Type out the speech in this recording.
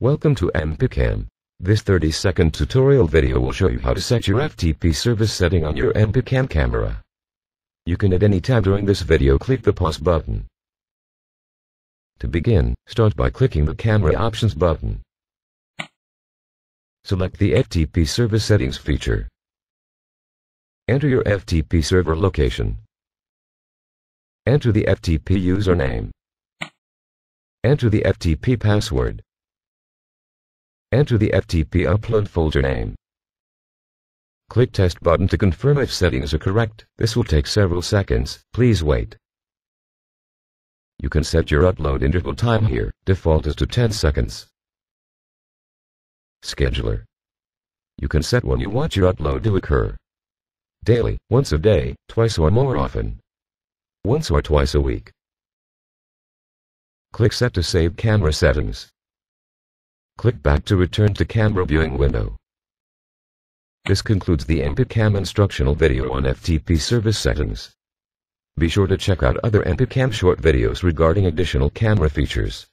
Welcome to MPcam. This 30-second tutorial video will show you how to set your FTP service setting on your MPcam camera. You can at any time during this video click the pause button. To begin, start by clicking the camera options button. Select the FTP Service Settings feature. Enter your FTP server location. Enter the FTP username. Enter the FTP password. Enter the FTP upload folder name. Click Test button to confirm if settings are correct. This will take several seconds. Please wait. You can set your upload interval time here. Default is to 10 seconds. Scheduler. You can set when you want your upload to occur. Daily, once a day, twice or more often. Once or twice a week. Click Set to save camera settings. Click back to return to camera viewing window. This concludes the MPcam instructional video on FTP service settings. Be sure to check out other MPcam short videos regarding additional camera features.